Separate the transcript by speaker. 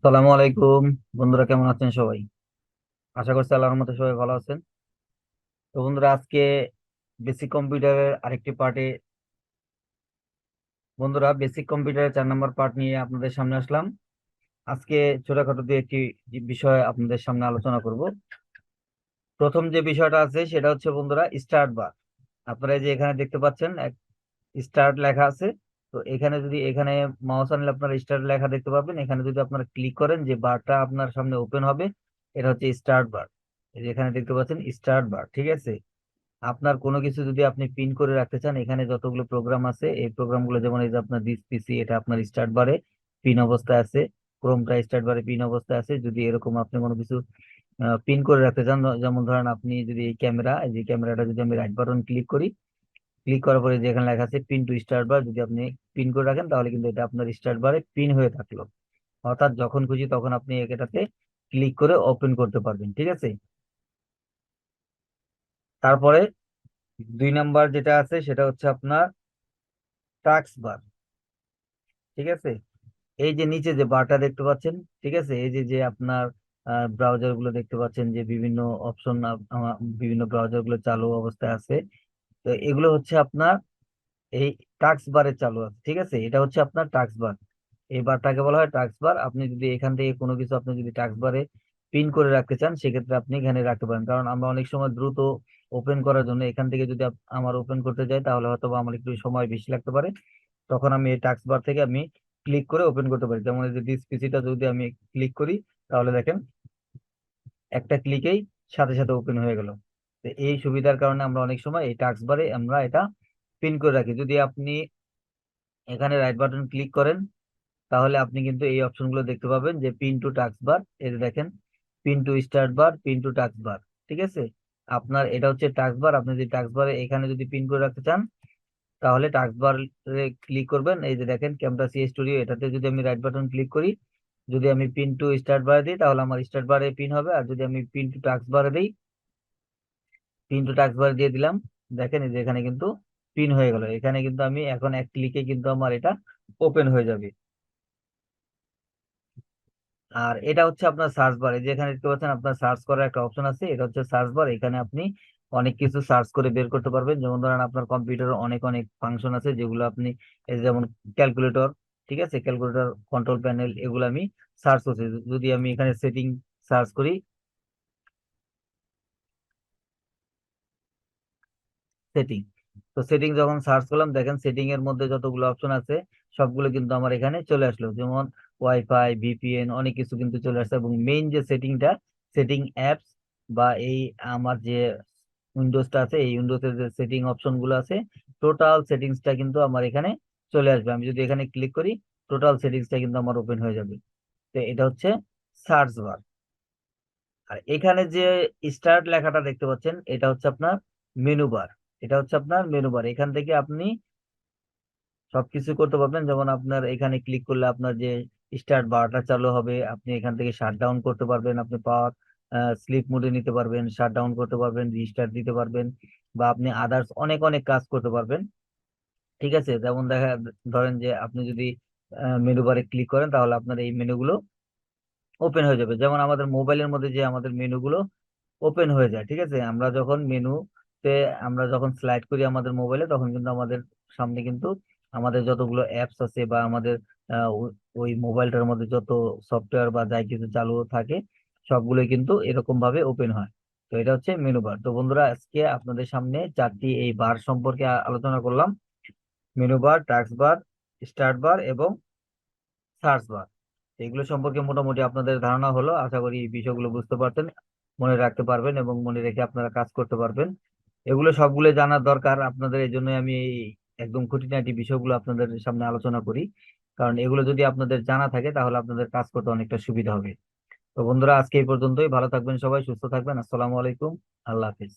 Speaker 1: সালামু আলাইকুম। বন্ধুরা কেমন আছেন সবাই? আশা করছি আল্লাহর মতো সবাই ভালো আছেন। তো বন্ধুরা, আজকে বেসিক কম্পিউটারের আরেকটি পার্টে বেসিক কম্পিউটারের 4 নম্বর পার্ট নিয়ে আপনাদের সামনে আসলাম। আজকে ছোটখাটো দিয়ে একটি বিষয় আপনাদের সামনে আলোচনা করব। প্রথম যে বিষয়টা আছে সেটা হচ্ছে বন্ধুরা স্টার্ট বার। আপনারা এই যে এখানে দেখতে পাচ্ছেন স্টার্ট লেখা আছে। তো এখানে মাউস আনলে আপনারা স্টার্ট লেখা দেখতে পাবেন। এখানে যদি আপনারা ক্লিক করেন, যে বারটা আপনার সামনে ওপেন হবে এটা হচ্ছে স্টার্ট বার। এই যে এখানে দেখতে পাচ্ছেন স্টার্ট বার, ঠিক আছে। আপনার কোনো কিছু যদি আপনি পিন করে রাখতে চান, এখানে যতগুলো প্রোগ্রাম আছে এই প্রোগ্রামগুলো, যেমন এই যে আপনার দিস পিসি, এটা আপনার স্টার্ট বারে পিন অবস্থায় আছে। ক্রোমটা স্টার্ট বারে পিন অবস্থায় আছে। যদি এরকম আপনি কোনো কিছু পিন করে রাখতে চান, যেমন ধরেন আপনি যদি এই যে ক্যামেরাটা যদি আমি রাইট বাটন ক্লিক করি, ক্লিক করার পরে যেখানে লেখা আছে পিন টু স্টার্ট বার, যদি আপনি পিন করে রাখেন তাহলে কিন্তু এটা আপনার স্টার্ট বারে পিন হয়ে থাকলো। অর্থাৎ যখন খুশি তখন আপনি এটাতে ক্লিক করে ওপেন করতে পারবেন, ঠিক আছে। তারপরে 2 নাম্বার যেটা আছে সেটা হচ্ছে আপনার টাস্ক বার, ঠিক আছে। এই যে নিচে যে বারটা দেখতে পাচ্ছেন, ঠিক আছে, এই যে যে আপনার ব্রাউজার গুলো দেখতে পাচ্ছেন, যে বিভিন্ন অপশন, বিভিন্ন ব্রাউজার গুলো চালু অবস্থায় আছে। তো এগুলো হচ্ছে আপনার এই টাস্ক বারে চালু আছে, ঠিক আছে। এটা হচ্ছে আপনার টাস্ক বার। এই বারটাকে বলা হয় টাস্ক বার। আপনি যদি এখান থেকে কোনো কিছু আপনি যদি টাস্ক বারে পিন করে রাখতে চান, সেক্ষেত্রে আপনি এখানে রাখতে পারেন। কারণ আমরা অনেক সময় দ্রুত ওপেন করার জন্য এখান থেকে যদি আমার ওপেন করতে যাই, তাহলে হয়তো বা আমার একটু সময় বেশি লাগতে পারে। তখন আমি এই টাস্ক বার থেকে আমি ক্লিক করে ওপেন করতে পারি। যেমন এই যে দিস পিসিটা যদি আমি ক্লিক করি, তাহলে দেখেন একটা ক্লিকেই সাথে সাথে ওপেন হয়ে গেল। তো এই সুবিধার কারণে আমরা অনেক সময় এই টাস্ক বারে আমরা এটা পিন করে রাখি। যদি আপনি এখানে রাইট বাটন ক্লিক করেন, তাহলে আপনি কিন্তু এই অপশনগুলো দেখতে পাবেন, যে পিন টু টাস্ক বার, এই যে দেখেন pin to start bar, pin to taskbar, ঠিক আছে। আপনার এটা হচ্ছে টাস্ক বার। আপনি যদি টাস্ক বারে এখানে যদি পিন করে রাখতে চান, তাহলে টাস্ক বারে ক্লিক করবেন। এই যে দেখেন ক্যামেরা সি স্টুডিও, এটাতে যদি আমি রাইট বাটন ক্লিক করি, যদি আমি পিন টু স্টার্ট বারে দিই, তাহলে আমার স্টার্ট বারে পিন হবে। আর যদি আমি পিন টু টাস্ক বারে দিই, পিন টু টাস্ক বারে দিয়ে দিলাম, দেখেন এই যে এখানে কিন্তু পিন হয়ে গেল। এখানে কিন্তু আমি এখন এক ক্লিকে কিন্তু আমার এটা ওপেন হয়ে যাবে। আর এটা হচ্ছে আপনার সার্চ বার। এই যে এখানে দেখতে পাচ্ছেন আপনার সার্চ করার একটা অপশন আছে, এটা হচ্ছে সার্চ বার। এখানে আপনি অনেক কিছু সার্চ করে বের করতে পারবেন। যেমন ধরেন আপনার কম্পিউটারে অনেক অনেক ফাংশন আছে যেগুলো আপনি, এই যে যেমন ক্যালকুলেটর, ঠিক আছে, ক্যালকুলেটর, কন্ট্রোল প্যানেল, এগুলো আমি সার্চ করছি। যদি আমি এখানে সেটিং সার্চ করি, সেটিং, তো সেটিং যখন সার্চ করলাম, দেখেন সেটিং এর মধ্যে যতগুলো অপশন আছে সবগুলো কিন্তু আমার এখানে চলে আসলো। যেমন ওয়াইফাই, ভিপিএন, অনেক কিছু কিন্তু চলে আসছে। এবং মেইন যে সেটিংটা, সেটিং অ্যাপস, বা এই আমার যে উইন্ডোজটা আছে, এই উইন্ডোজের যে সেটিং অপশন গুলো আছে, টোটাল সেটিংসটা কিন্তু আমার এখানে চলে আসবে। আমি যদি এখানে ক্লিক করি, টোটাল সেটিংসটা কিন্তু আমার ওপেন হয়ে যাবে। তো এটা হচ্ছে সার্চ বার। আর এখানে যে স্টার্ট লেখাটা দেখতে পাচ্ছেন, এটা হচ্ছে আপনার মেনু বার। এটা হচ্ছে আপনার মেনু বার। এখান থেকে আপনি সবকিছু করতে পারবেন। যেমন আপনার এখানে ক্লিক করলে আপনার যে স্টার্ট বারটা চালু হবে, আপনি এখান থেকে শাট ডাউন করতে পারবেন, আপনি পাওয়ার স্লিপ মোডে নিতে পারবেন, শাট ডাউন করতে পারবেন, রিস্টার্ট দিতে পারবেন, বা আপনি আদার্স অনেক অনেক কাজ করতে পারবেন, ঠিক আছে। যেমন ধরেন যে আপনি যদি মেনু বারে ক্লিক করেন, তাহলে আপনার এই মেনুগুলো ওপেন হয়ে যাবে। যেমন আমাদের মোবাইলের মধ্যে যে আমাদের মেনুগুলো ওপেন হয়ে যায়, ঠিক আছে। আমরা যখন স্লাইড করি আমাদের মোবাইলে, তখন কিন্তু আমাদের সামনে কিন্তু আমাদের যতগুলো অ্যাপস আছে, বা আমাদের ওই মোবাইলটার মধ্যে যত সফটওয়্যার বা যাই কিছু চালু থাকে, সবগুলোই কিন্তু এরকম ভাবে ওপেন হয়। তো এটা হচ্ছে মেনু বার। তো বন্ধুরা, আজকে আপনাদের সামনে 4টি এই বার সম্পর্কে আলোচনা করলাম: মেনু বার, টাস্ক বার, স্টার্ট বার এবং সার্চ বার। এগুলো সম্পর্কে মোটামুটি আপনাদের ধারণা হলো। আশা করি এই বিষয়গুলো বুঝতে পারছেন, মনে রাখতে পারবেন এবং মনে রেখে আপনারা কাজ করতে পারবেন। এগুলো সবগুলো জানার দরকার আপনাদের, এই জন্য আমি এই একদম খুঁটিনাটি বিষয়গুলো আপনাদের সামনে আলোচনা করি। কারণ এগুলো যদি আপনাদের জানা থাকে, তাহলে আপনাদের কাজ করতে অনেকটা সুবিধা হবে। তো বন্ধুরা, আজকে এই পর্যন্তই। ভালো থাকবেন সবাই, সুস্থ থাকবেন। আসসালামু আলাইকুম। আল্লাহ হাফিজ।